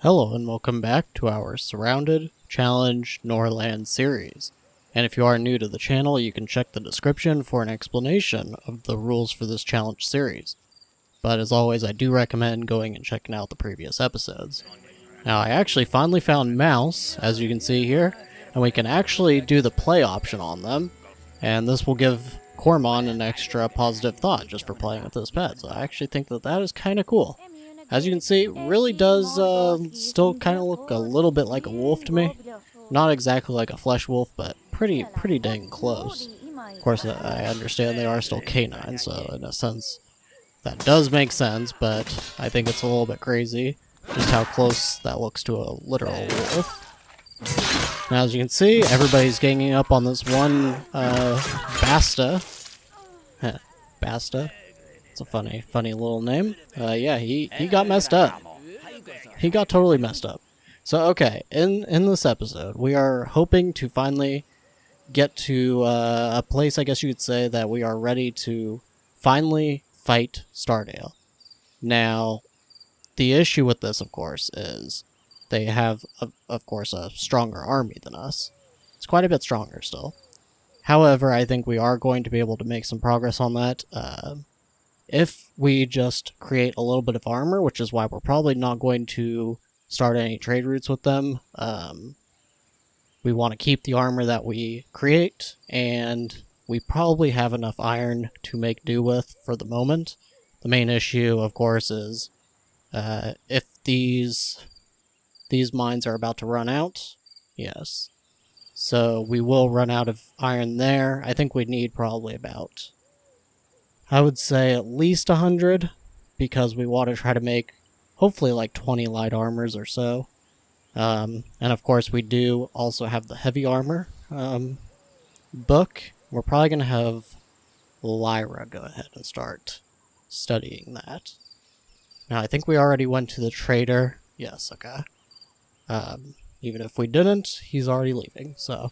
Hello and welcome back to our Surrounded Challenge Norland series. And if you are new to the channel, you can check the description for an explanation of the rules for this challenge series. But as always, I do recommend going and checking out the previous episodes. Now, I actually finally found Mouse, as you can see here, and we can actually do the play option on them. And this will give Cormon an extra positive thought just for playing with this pet. So I actually think that that is kind of cool. As you can see, it really does still kind of look a little bit like a wolf to me. Not exactly like a flesh wolf, but pretty dang close. Of course, I understand they are still canine, so in a sense, that does make sense, but I think it's a little bit crazy just how close that looks to a literal wolf. Now, as you can see, everybody's ganging up on this one Basta. Basta. It's a funny little name. Yeah, he got messed up. He got totally messed up. So, okay, in this episode, we are hoping to finally get to a place, I guess you could say, that we are ready to finally fight Stardale. Now, the issue with this, of course, is they have, of course, a stronger army than us. It's quite a bit stronger still. However, I think we are going to be able to make some progress on that. If we just create a little bit of armor, which is why we're probably not going to start any trade routes with them. We want to keep the armor that we create, and we probably have enough iron to make do with for the moment. The main issue, of course, is if these mines are about to run out. Yes. So we will run out of iron there. I think we need probably about, I would say at least 100, because we want to try to make hopefully like 20 light armors or so. And of course we do also have the heavy armor book. We're probably going to have Lyra go ahead and start studying that. Now I think we already went to the trader. Yes, okay. Even if we didn't, he's already leaving. So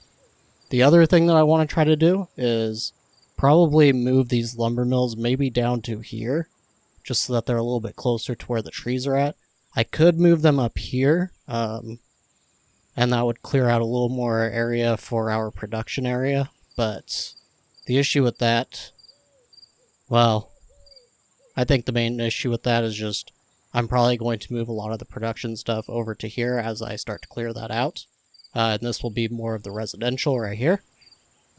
the other thing that I want to try to do is probably move these lumber mills maybe down to here, just so that they're a little bit closer to where the trees are at. I could move them up here, and that would clear out a little more area for our production area, but the issue with that, well, I think the main issue with that is just I'm probably going to move a lot of the production stuff over to here as I start to clear that out, and this will be more of the residential right here.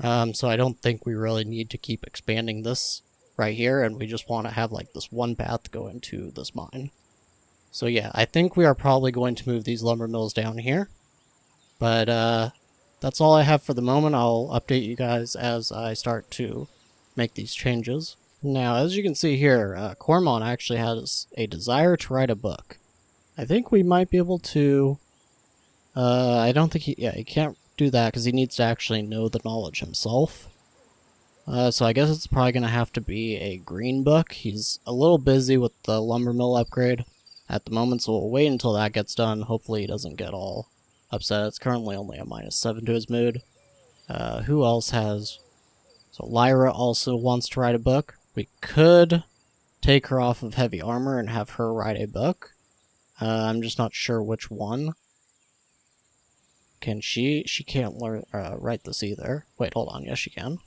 So I don't think we really need to keep expanding this right here, and we just want to have like this one path go into this mine. So yeah, I think we are probably going to move these lumber mills down here. But that's all I have for the moment. I'll update you guys as I start to make these changes. Now, as you can see here, Cormon actually has a desire to write a book. I think we might be able to... I don't think he can't do that because he needs to actually know the knowledge himself. So I guess it's probably going to have to be a green book. He's a little busy with the lumber mill upgrade at the moment, so we'll wait until that gets done. Hopefully he doesn't get all upset. It's currently only a -7 to his mood. Who else has... So Lyra also wants to write a book. We could take her off of heavy armor and have her write a book. I'm just not sure which one. Can she? She can't learn write this either. Wait, hold on. Yes, she can.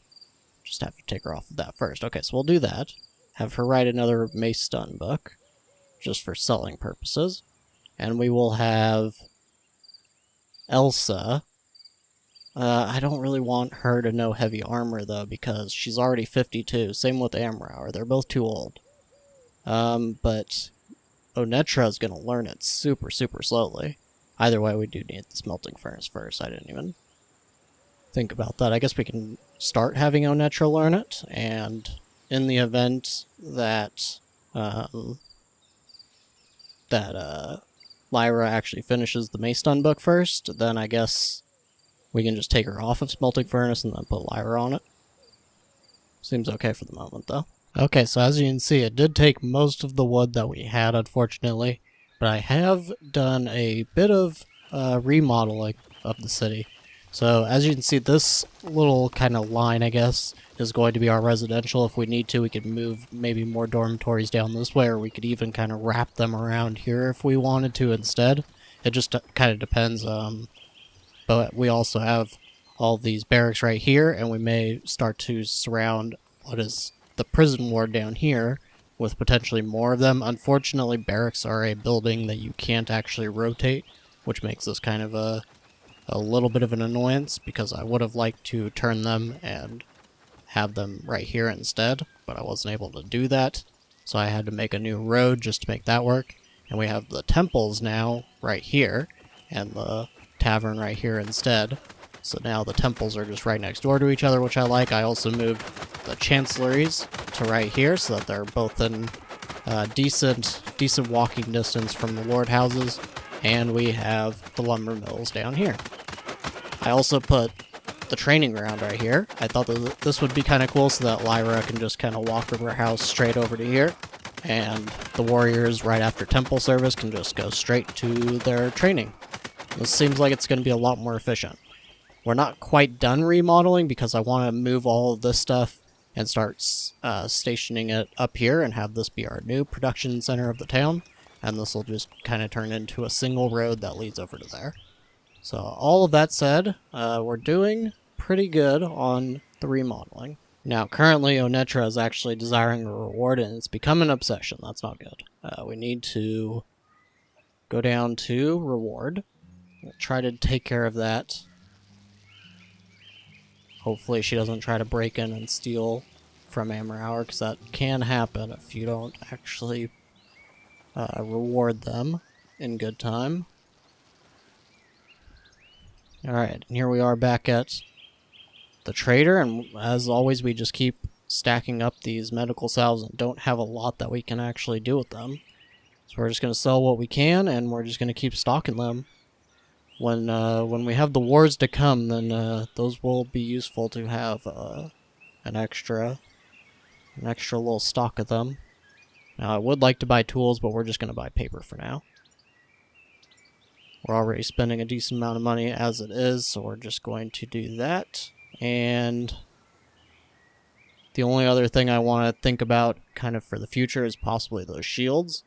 Just have to take her off of that first. Okay, so we'll do that. Have her write another mace stun book, just for selling purposes. And we will have Elsa. I don't really want her to know heavy armor, though, because she's already 52. Same with Amrauer. They're both too old. But Onetra is going to learn it super slowly. Either way, we do need the smelting furnace first. I didn't even think about that. I guess we can start having Onetra learn it, and in the event that Lyra actually finishes the Mace Stun book first, then I guess we can just take her off of smelting furnace and then put Lyra on it. Seems okay for the moment, though. Okay, so as you can see, it did take most of the wood that we had, unfortunately. But I have done a bit of remodeling of the city. So as you can see, this little kind of line, I guess, is going to be our residential. If we need to, we could move maybe more dormitories down this way, or we could even kind of wrap them around here if we wanted to instead. It just kind of depends. But we also have all these barracks right here, and we may start to surround what is the prison ward down here with potentially more of them. Unfortunately, barracks are a building that you can't actually rotate, which makes this kind of a little bit of an annoyance, because I would have liked to turn them and have them right here instead, but I wasn't able to do that, so I had to make a new road just to make that work. And we have the temples now right here, and the tavern right here instead. So now the temples are just right next door to each other, which I like. I also moved the chancelleries to right here so that they're both in decent walking distance from the lord houses. And we have the lumber mills down here. I also put the training ground right here. I thought that this would be kind of cool so that Lyra can just kind of walk from her house straight over to here. And the warriors right after temple service can just go straight to their training. This seems like it's going to be a lot more efficient. We're not quite done remodeling because I want to move all of this stuff and start stationing it up here and have this be our new production center of the town. And this will just kind of turn into a single road that leads over to there. So all of that said, we're doing pretty good on the remodeling. Now currently Onetra is actually desiring a reward and it's become an obsession. That's not good. We need to go down to reward. We'll try to take care of that. Hopefully she doesn't try to break in and steal from Ammerhour, because that can happen if you don't actually reward them in good time. Alright, and here we are back at the trader, and as always we just keep stacking up these medical salves and don't have a lot that we can actually do with them. So we're just going to sell what we can, and we're just going to keep stocking them. When we have the wars to come, then those will be useful to have an extra little stock of them. Now I would like to buy tools, but we're just going to buy paper for now. We're already spending a decent amount of money as it is, so we're just going to do that. And the only other thing I want to think about kind of for the future is possibly those shields.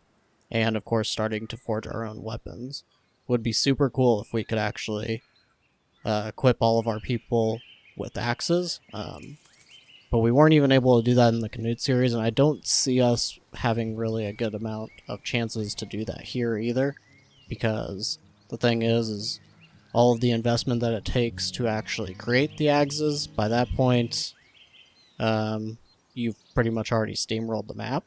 And of course starting to forge our own weapons. Would be super cool if we could actually equip all of our people with axes. But we weren't even able to do that in the Canute series, and I don't see us having really a good amount of chances to do that here either. Because the thing is all of the investment that it takes to actually create the axes, by that point, you've pretty much already steamrolled the map.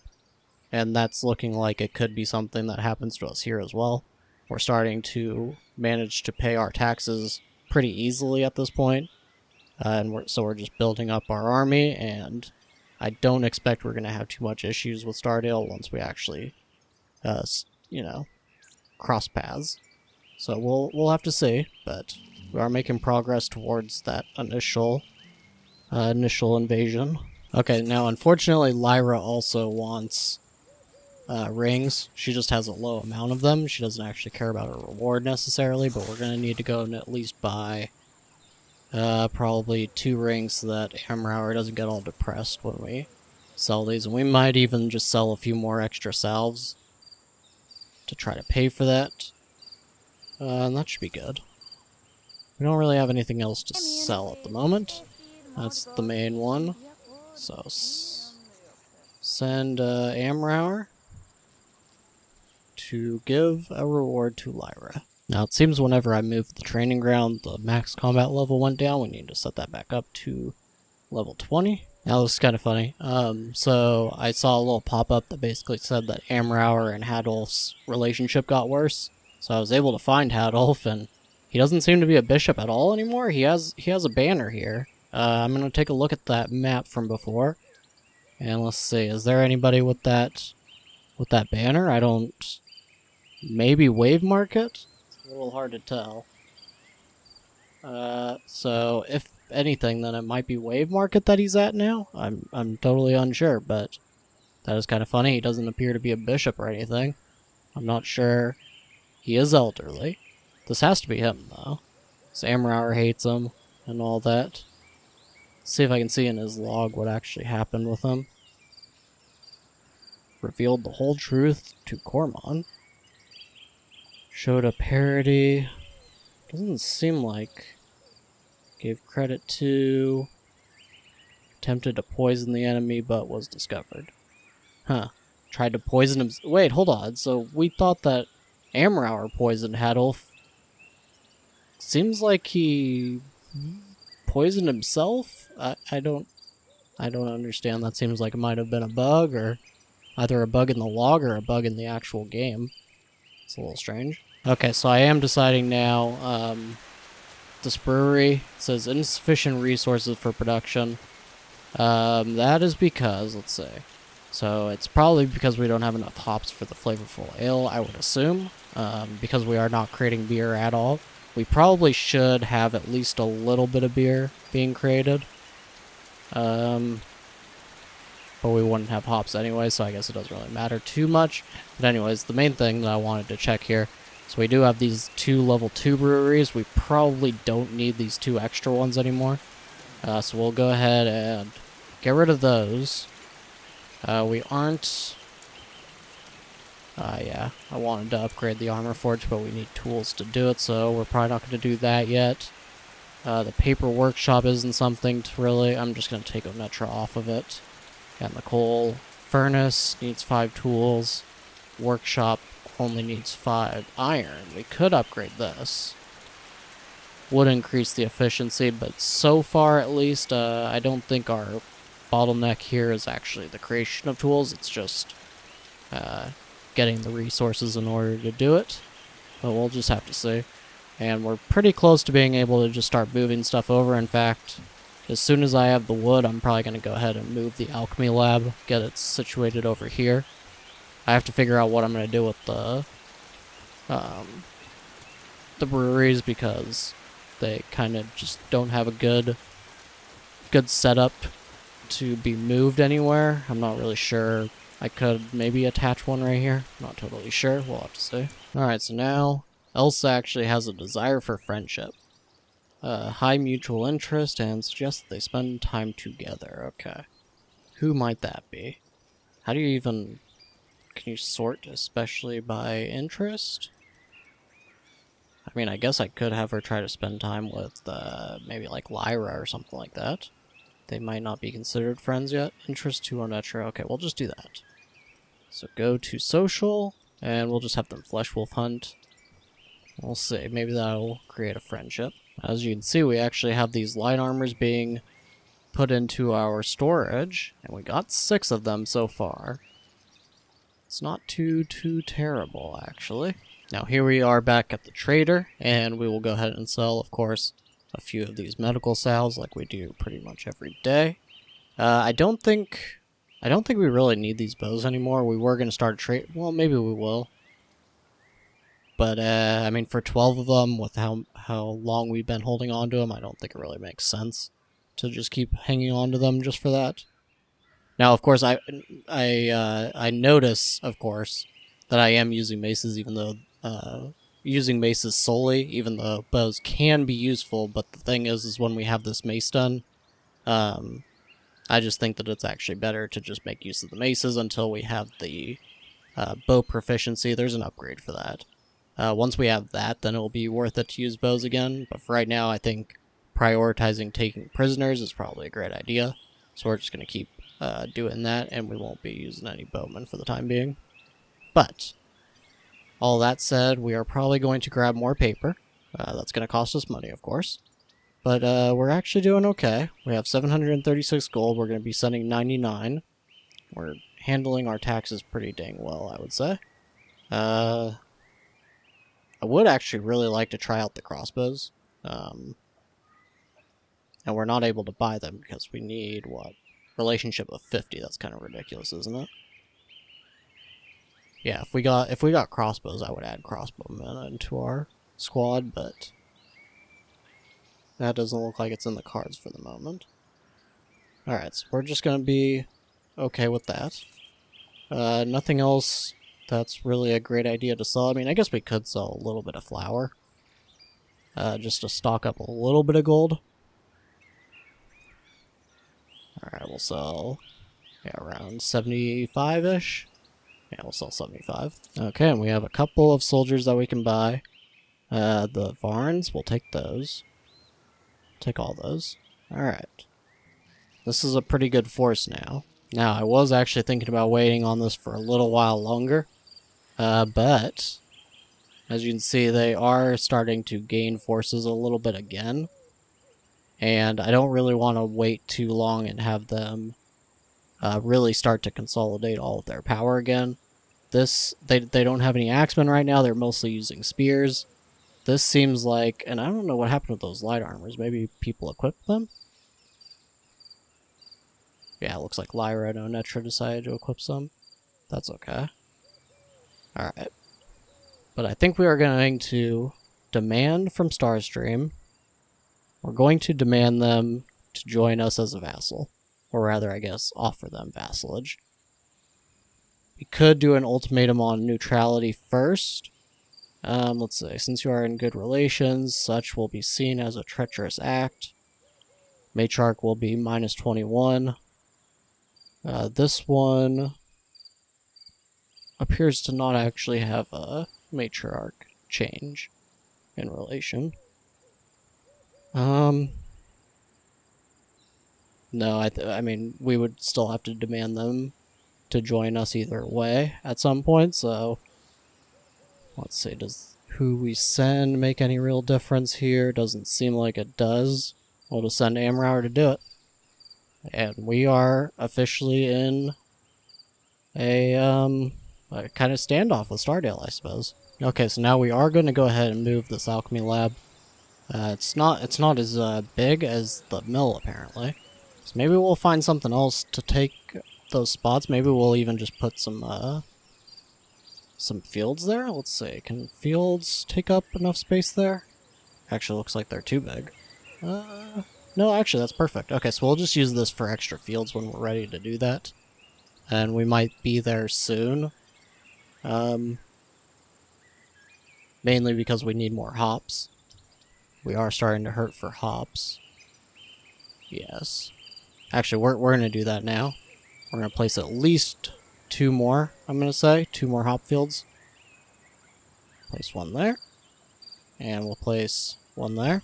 And that's looking like it could be something that happens to us here as well. We're starting to manage to pay our taxes pretty easily at this point. So we're just building up our army, and I don't expect we're going to have too much issues with Stardale once we actually, cross paths. So we'll have to see, but we are making progress towards that initial invasion. Okay, now unfortunately Lyra also wants rings. She just has a low amount of them. She doesn't actually care about a reward necessarily, but we're going to need to go and at least buy probably 2 rings so that Ammerhour doesn't get all depressed when we sell these. And we might even just sell a few more extra salves to try to pay for that. And that should be good. We don't really have anything else to sell at the moment. That's the main one. So send Ammerhour to give a reward to Lyra. Now it seems whenever I moved the training ground, the max combat level went down. We need to set that back up to level 20. Now this is kind of funny. So I saw a little pop-up that basically said that Ammerhour and Hadolf's relationship got worse. So I was able to find Hadolf, and he doesn't seem to be a bishop at all anymore. He has a banner here. I'm going to take a look at that map from before. And let's see, is there anybody with that banner? I don't... Maybe Wave Market? It's a little hard to tell. So if anything, then it might be Wave Market that he's at now. I'm totally unsure, but that is kind of funny. He doesn't appear to be a bishop or anything. I'm not sure. He is elderly. This has to be him, though. Ammerhour hates him and all that. Let's see if I can see in his log what actually happened with him. Revealed the whole truth to Cormon. Showed a parody. Doesn't seem like. Gave credit to. Attempted to poison the enemy, but was discovered. Huh. Tried to poison him. Wait, hold on. So we thought that Amrauer poisoned Hadolf. Seems like he poisoned himself? I don't understand. That seems like it might have been a bug, or either a bug in the log or a bug in the actual game. It's a little strange. Okay, so I am deciding now, this brewery says insufficient resources for production. That is because, let's see. So it's probably because we don't have enough hops for the flavorful ale, I would assume. Because we are not creating beer at all. We probably should have at least a little bit of beer being created. But we wouldn't have hops anyway, so I guess it doesn't really matter too much. But anyways, the main thing that I wanted to check here, so we do have these 2 level 2 breweries. We probably don't need these 2 extra ones anymore. So we'll go ahead and get rid of those. We aren't... yeah, I wanted to upgrade the armor forge, but we need tools to do it, so we're probably not going to do that yet. The paper workshop isn't something to really... I'm just going to take Onetra off of it. And the coal furnace needs 5 tools. Workshop only needs 5 iron. We could upgrade this. Would increase the efficiency, but so far at least, I don't think our bottleneck here is actually the creation of tools. It's just getting the resources in order to do it. But we'll just have to see. And we're pretty close to being able to just start moving stuff over. In fact, as soon as I have the wood, I'm probably going to go ahead and move the alchemy lab, get it situated over here. I have to figure out what I'm going to do with the breweries, because they kind of just don't have a good setup to be moved anywhere. I'm not really sure. I could maybe attach one right here. Not totally sure. We'll have to see. Alright, so now Elsa actually has a desire for friendship. High mutual interest, and suggests that they spend time together. Okay. Who might that be? How do you even... Can you sort especially by interest? I mean, I guess I could have her try to spend time with, maybe like Lyra or something like that. They might not be considered friends yet. Interest to Onetra. Okay, we'll just do that. So go to social, and we'll just have them flesh wolf hunt. We'll see. Maybe that'll create a friendship. As you can see, we actually have these light armors being put into our storage, and we got 6 of them so far. It's not too terrible, actually. Now here we are back at the trader, and we will go ahead and sell, of course, a few of these medical salves like we do pretty much every day. I don't think we really need these bows anymore. We were going to start a trade. Well, maybe we will. But, I mean, for 12 of them, with how long we've been holding on to them, I don't think it really makes sense to just keep hanging on to them just for that. Now, of course, I notice, of course, that I am using maces, even though, using maces solely, even though bows can be useful, but the thing is when we have this mace done, I just think that it's actually better to just make use of the maces until we have the bow proficiency. There's an upgrade for that. Once we have that, then it'll be worth it to use bows again, but for right now, I think prioritizing taking prisoners is probably a great idea, so we're just going to keep doing that, and we won't be using any bowmen for the time being. But, all that said, we are probably going to grab more paper. That's going to cost us money, of course. But we're actually doing okay. We have 736 gold. We're going to be sending 99. We're handling our taxes pretty dang well, I would say. I would actually really like to try out the crossbows. And we're not able to buy them because we need, what? Relationship of 50. That's kind of ridiculous, isn't it? Yeah, if we got crossbows, I would add crossbowmen into our squad, but that doesn't look like it's in the cards for the moment. Alright, so we're just gonna be okay with that. Nothing else that's really a great idea to sell. I mean, I guess we could sell a little bit of flour. Just to stock up a little bit of gold. Alright, we'll sell around 75-ish. Yeah, we'll sell 75. Okay, and we have a couple of soldiers that we can buy. The Varns, we'll take those. Take all those. Alright. This is a pretty good force now. Now, I was actually thinking about waiting on this for a little while longer. But, as you can see, they are starting to gain forces a little bit again. And I don't really want to wait too long and have them really start to consolidate all of their power again. They don't have any axemen right now, they're mostly using spears. This seems like, and I don't know what happened with those light armors, maybe people equipped them? Yeah, it looks like Lyra and Onetra decided to equip some. That's okay. Alright. But I think we are going to demand from Starstream. We're going to demand them to join us as a vassal. Or rather, I guess, offer them vassalage. We could do an ultimatum on neutrality first. Let's see. Since you are in good relations, such will be seen as a treacherous act. Matriarch will be minus 21. This one appears to not actually have a matriarch change in relation. No, I mean, we would still have to demand them to join us either way at some point, so let's see, does who we send make any real difference here? Doesn't seem like it does. We'll just send Amrauer to do it. And we are officially in a kind of standoff with Stardale, I suppose. Okay, so now we are going to go ahead and move this alchemy lab. It's not as big as the mill, apparently. So maybe we'll find something else to take those spots. Maybe we'll even just put some fields there. Let's see, can fields take up enough space there? Actually, looks like they're too big. No, actually, that's perfect. Okay, so we'll just use this for extra fields when we're ready to do that. And we might be there soon. Mainly because we need more hops. We are starting to hurt for hops. Yes. Actually, we're going to do that now. We're going to place at least 2 more, I'm going to say. 2 more hop fields. Place 1 there. And we'll place 1 there.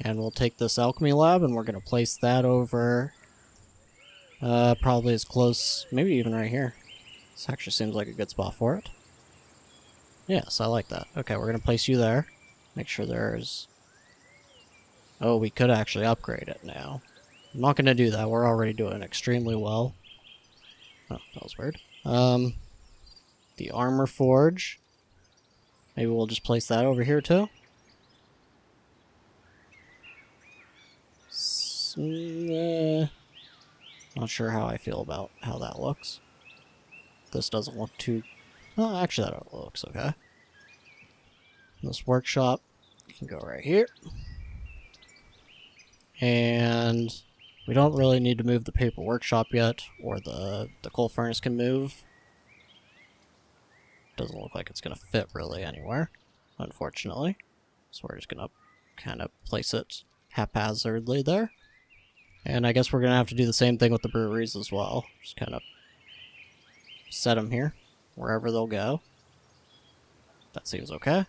And we'll take this alchemy lab and we're going to place that over probably as close, maybe even right here. This actually seems like a good spot for it. Yes, I like that. Okay, we're going to place you there. Make sure there's... Oh, we could actually upgrade it now. I'm not going to do that. We're already doing extremely well. Oh, that was weird. The armor forge. Maybe we'll just place that over here too. Not sure how I feel about how that looks. This doesn't look too... Oh, actually that looks okay. This workshop can go right here. And we don't really need to move the paper workshop yet, or the coal furnace can move. Doesn't look like it's going to fit really anywhere, unfortunately. So we're just going to kind of place it haphazardly there. And I guess we're going to have to do the same thing with the breweries as well. Just kind of set them here, wherever they'll go. That seems okay.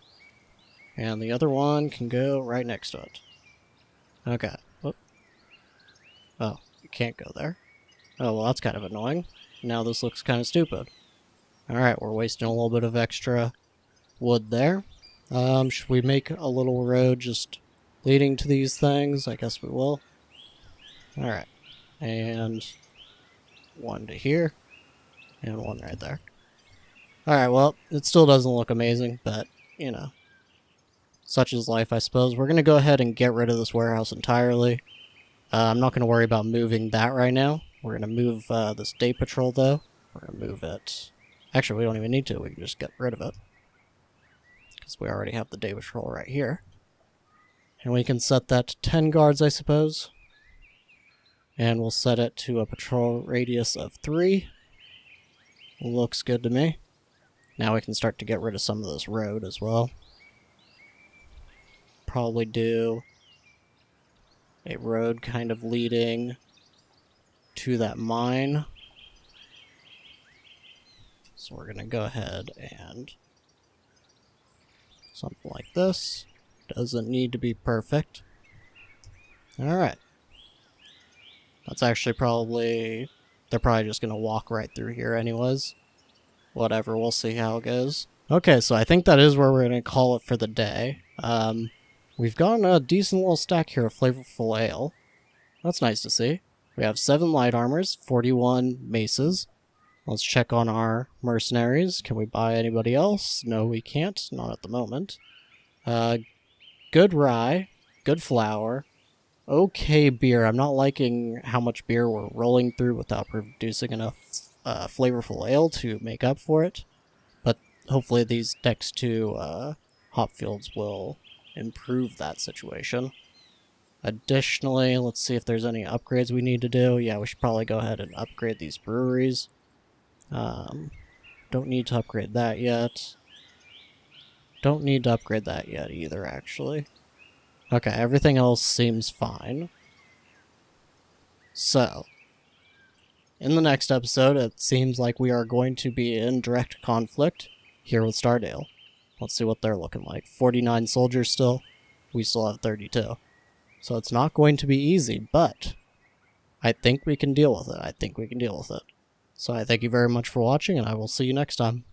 And the other one can go right next to it. Okay. Whoop. Oh, you can't go there. Oh, well, that's kind of annoying. Now this looks kind of stupid. Alright, we're wasting a little bit of extra wood there. Should we make a little road just leading to these things? I guess we will. Alright. And 1 to here. And 1 right there. Alright, well, it still doesn't look amazing, but, you know. Such is life, I suppose. We're going to go ahead and get rid of this warehouse entirely. I'm not going to worry about moving that right now. We're going to move this day patrol, though. We're going to move it... Actually, we don't even need to. We can just get rid of it. Because we already have the day patrol right here. And we can set that to 10 guards, I suppose. And we'll set it to a patrol radius of 3. Looks good to me. Now we can start to get rid of some of this road as well. Probably do a road kind of leading to that mine. So we're gonna go ahead and something like this. Doesn't need to be perfect. Alright. That's actually probably... They're probably just gonna walk right through here anyways. Whatever, we'll see how it goes. Okay, so I think that is where we're gonna call it for the day. We've gotten a decent little stack here of flavorful ale. That's nice to see. We have 7 light armors, 41 maces. Let's check on our mercenaries. Can we buy anybody else? No, we can't. Not at the moment. Good rye. Good flour. Okay beer. I'm not liking how much beer we're rolling through without producing enough flavorful ale to make up for it. But hopefully these next 2 hop fields will improve that situation. Additionally, let's see if there's any upgrades we need to do. Yeah, we should probably go ahead and upgrade these breweries. Don't need to upgrade that yet. Don't need to upgrade that yet either, actually. Okay, everything else seems fine. So, in the next episode, it seems like we are going to be in direct conflict here with Stardale. Let's see what they're looking like. 49 soldiers still. We still have 32. So it's not going to be easy, but I think we can deal with it. So I thank you very much for watching, and I will see you next time.